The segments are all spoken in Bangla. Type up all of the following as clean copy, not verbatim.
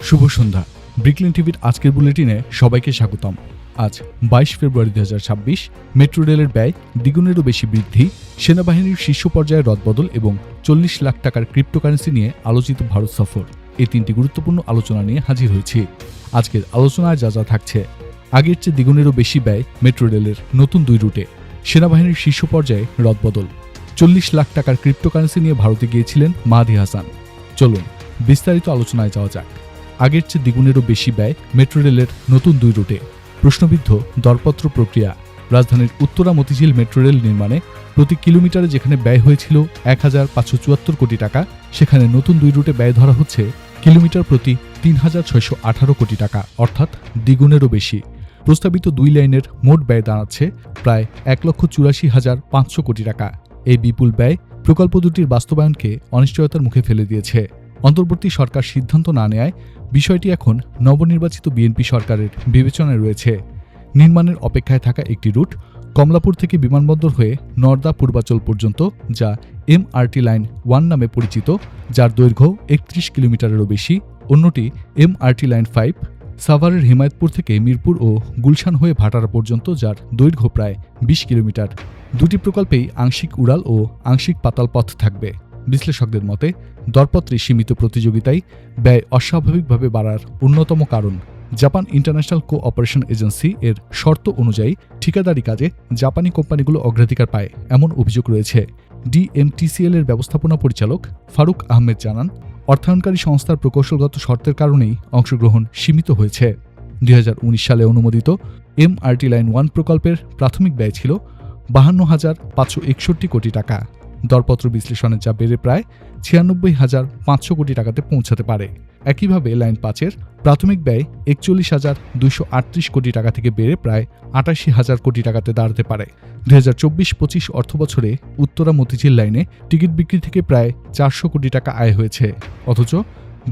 শুভ সন্ধ্যা। ব্রিকলিন টিভির আজকের বুলেটিনে সবাইকে স্বাগতম। আজ 22 ফেব্রুয়ারি 2026। মেট্রো রেলের ব্যয় দ্বিগুণেরও বেশি বৃদ্ধি, সেনাবাহিনীর শীর্ষ পর্যায়ে রদবদল এবং 40 লাখ টাকার ক্রিপ্টোকারেন্সি নিয়ে আলোচিত ভারত সফর, এই তিনটি গুরুত্বপূর্ণ আলোচনা নিয়ে হাজির হয়েছি। আজকের আলোচনায় যা যা থাকছে: আগের চেয়ে দ্বিগুণেরও বেশি ব্যয় মেট্রো রেলের নতুন 2 রুটে, সেনাবাহিনীর শীর্ষ পর্যায়ে রদবদল, 40 লাখ টাকার ক্রিপ্টোকারেন্সি নিয়ে ভারতে গিয়েছিলেন মাহাদি হাসান। চলুন বিস্তারিত আলোচনায় যাওয়া যাক। আগের চেয়ে দ্বিগুণেরও বেশি ব্যয় মেট্রো রেলের নতুন 2 রুটে, প্রশ্নবিদ্ধ দরপত্র প্রক্রিয়া। রাজধানীর উত্তরা মতিঝিল মেট্রো রেল নির্মাণে প্রতি কিলোমিটারে যেখানে ব্যয় হয়েছিল 1574 কোটি টাকা, সেখানে নতুন 2 রুটে ব্যয় ধরা হচ্ছে কিলোমিটার প্রতি 3618 কোটি টাকা, অর্থাৎ দ্বিগুণেরও বেশি। প্রস্তাবিত 2 লাইনের মোট ব্যয় দাঁড়াচ্ছে প্রায় 1,84,500 কোটি টাকা। এই বিপুল ব্যয় প্রকল্প দুটির বাস্তবায়নকে অনিশ্চয়তার মুখে ফেলে দিয়েছে। অন্তর্বর্তী সরকার সিদ্ধান্ত না নেয় বিষয়টি এখন নবনির্বাচিত বিএনপি সরকারের বিবেচনায় রয়েছে। নির্মাণের অপেক্ষায় থাকা একটি রুট কমলাপুর থেকে বিমানবন্দর হয়ে নর্দা পূর্বাচল পর্যন্ত, যা এমআরটি লাইন 1 নামে পরিচিত, যার দৈর্ঘ্য 31 কিলোমিটারেরও বেশি। অন্যটি এমআরটি লাইন 5 সাভারের হিমায়তপুর থেকে মিরপুর ও গুলশান হয়ে ভাটারা পর্যন্ত, যার দৈর্ঘ্য প্রায় 20 কিলোমিটার। দুটি প্রকল্পেই আংশিক উড়াল ও আংশিক পাতাল পথ থাকবে। বিশ্লেষকদের মতে দরপত্রে সীমিত প্রতিযোগিতায় ব্যয় অস্বাভাবিকভাবে বাড়ার অন্যতম কারণ। জাপান ইন্টারন্যাশনাল কোঅপারেশন এজেন্সি এর শর্ত অনুযায়ী ঠিকাদারি কাজে জাপানি কোম্পানিগুলো অগ্রাধিকার পায়, এমন অভিযোগ রয়েছে। ডিএমটিসিএল এর ব্যবস্থাপনা পরিচালক ফারুক আহমেদ জানান, অর্থায়নকারী সংস্থার প্রকৌশলগত শর্তের কারণেই অংশগ্রহণ সীমিত হয়েছে। 2019 সালে অনুমোদিত এমআরটি লাইন 1 প্রকল্পের প্রাথমিক ব্যয় ছিল 52,561 কোটি টাকা। দরপত্র বিশ্লেষণে যা বেড়ে প্রায় 96,500 কোটি টাকাতে পৌঁছাতে পারে। একইভাবে লাইন 5-এর প্রাথমিক ব্যয় 41,238 কোটি টাকা থেকে বেড়ে প্রায় 88,000 কোটি টাকাতে দাঁড়াতে পারে। 2024-25 অর্থবছরে উত্তরা মতিঝিল লাইনে টিকিট বিক্রি থেকে প্রায় 400 কোটি টাকা আয় হয়েছে, অথচ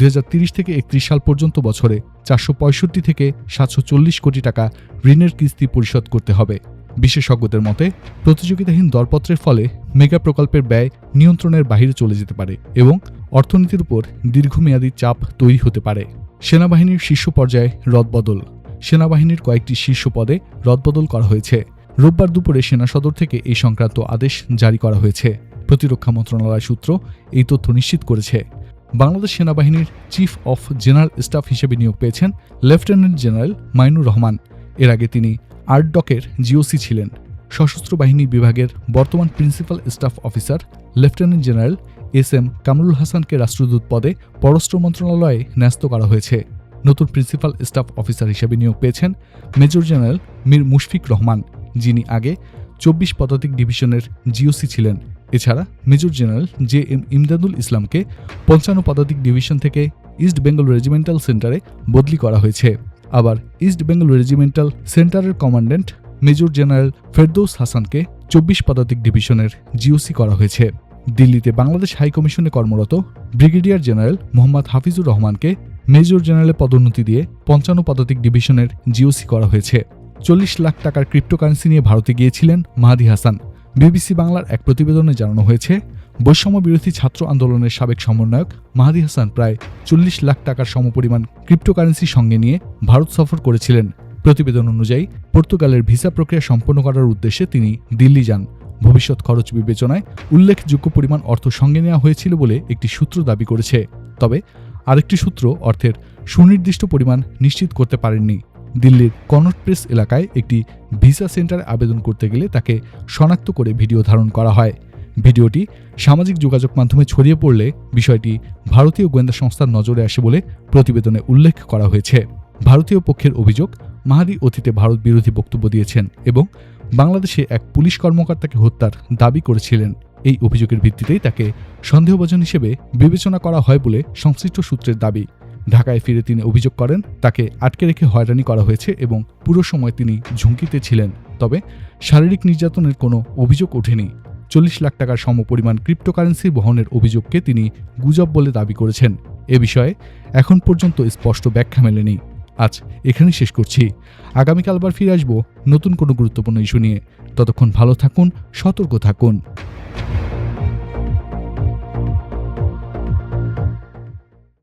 2030 থেকে 31 সাল পর্যন্ত বছরে 465 থেকে 740 কোটি টাকা ঋণের কিস্তি পরিশোধ করতে হবে। বিশেষজ্ঞদের মতে প্রতিযোগিতাহীন দরপত্রের ফলে মেগা প্রকল্পের ব্যয় নিয়ন্ত্রণের বাইরে চলে যেতে পারে এবং অর্থনীতির উপর দীর্ঘমেয়াদী চাপ তৈরি হতে পারে। সেনাবাহিনীর শীর্ষ পর্যায়ে রদবদল। সেনাবাহিনীর কয়েকটি শীর্ষ পদে রদবদল করা হয়েছে। রোববার দুপুরে সেনা সদর থেকে এই সংক্রান্ত আদেশ জারি করা হয়েছে। প্রতিরক্ষা মন্ত্রণালয় সূত্র এই তথ্য নিশ্চিত করেছে। বাংলাদেশ সেনাবাহিনীর চিফ অফ জেনারেল স্টাফ হিসেবে নিয়োগ পেয়েছেন লেফটেন্যান্ট জেনারেল মাইনুর রহমান। এর আগে তিনি আর্টডকের জিওসি ছিলেন। সশস্ত্র বাহিনী বিভাগের বর্তমান principal staff officer lieutenant general SM. Kamrul হাসানকে রাষ্ট্রদূত পদে পররাষ্ট্র মন্ত্রণালয়ে ন্যস্ত করা হয়েছে। নতুন প্রিন্সিপাল স্টাফ অফিসার হিসেবে নিয়োগ পেয়েছেন মেজর জেনারেল মীর মুশফিক রহমান, যিনি আগে 24 পদাতিক ডিভিশনের জিওসি ছিলেন। এছাড়া মেজর জেনারেল জে.এম. ইমদাদুল ইসলামকে 55 পদাতিক ডিভিশন থেকে ইস্ট বেঙ্গল রেজিমেন্টাল সেন্টারে বদলি করা হয়েছে। আবার ইস্ট বেঙ্গল রেজিমেন্টাল সেন্টারের কমান্ড্যান্ট মেজর জেনারেল ফেরদৌস হাসানকে 24 পদাতিক ডিভিশনের জিওসি করা হয়েছে। দিল্লিতে বাংলাদেশ হাইকমিশনে কর্মরত ব্রিগেডিয়ার জেনারেল মোহাম্মদ হাফিজুর রহমানকে মেজর জেনারেলের পদোন্নতি দিয়ে 55 পদাতিক ডিভিশনের জিওসি করা হয়েছে। 40 লাখ টাকার ক্রিপ্টোকারেন্সি নিয়ে ভারতে গিয়েছিলেন মাহাদি হাসান। বিবিসি বাংলার এক প্রতিবেদনে জানানো হয়েছে, বৈষম্য বিরোধী ছাত্র আন্দোলনের সাবেক সমন্বয়ক মাহাদি হাসান প্রায় 40 লাখ টাকার সমপরিমাণ ক্রিপ্টোকারেন্সি সঙ্গে নিয়ে ভারত সফর করেছিলেন। প্রতিবেদন অনুযায়ী পর্তুগালের ভিসা প্রক্রিয়া সম্পন্ন করার উদ্দেশ্যে তিনি দিল্লি যান। ভবিষ্যৎ খরচ বিবেচনায় উল্লেখযোগ্য পরিমাণ অর্থ সঙ্গে নেওয়া হয়েছিল বলে একটি সূত্র দাবি করেছে। তবে আরেকটি সূত্র অর্থের সুনির্দিষ্ট পরিমাণ নিশ্চিত করতে পারেননি। দিল্লির কনট প্লেস এলাকায় একটি ভিসা সেন্টারে আবেদন করতে গেলে তাকে শনাক্ত করে ভিডিও ধারণ করা হয়। ভিডিওটি সামাজিক যোগাযোগ মাধ্যমে ছড়িয়ে পড়লে বিষয়টি ভারতীয় গোয়েন্দা সংস্থার নজরে আসে বলে প্রতিবেদনে উল্লেখ করা হয়েছে। ভারতীয় পক্ষের অভিযোগ, মাহাদি অতীতে ভারত বিরোধী বক্তব্য দিয়েছেন এবং বাংলাদেশে এক পুলিশ কর্মকর্তাকে হত্যার দাবি করেছিলেন। এই অভিযোগের ভিত্তিতেই তাকে সন্দেহভাজন হিসেবে বিবেচনা করা হয় বলে সংশ্লিষ্ট সূত্রের দাবি। ঢাকায় ফিরে তিনি অভিযোগ করেন তাকে আটকে রেখে হয়রানি করা হয়েছে এবং পুরো সময় তিনি ঝুঁকিতে ছিলেন। তবে শারীরিক নির্যাতনের কোনো অভিযোগ ওঠেনি। 40 লাখ টাকার সমপরিমাণ ক্রিপ্টোকারেন্সি বহনের অভিযোগকে তিনি গুজব বলে দাবি করেছেন। এ বিষয়ে এখন পর্যন্ত স্পষ্ট ব্যাখ্যা মেলেনি। আজ এখানেই শেষ করছি। আগামীকাল আবার ফিরে আসবো নতুন কোনো গুরুত্বপূর্ণ ইস্যু নিয়ে। ততক্ষণ ভালো থাকুন, সতর্ক থাকুন।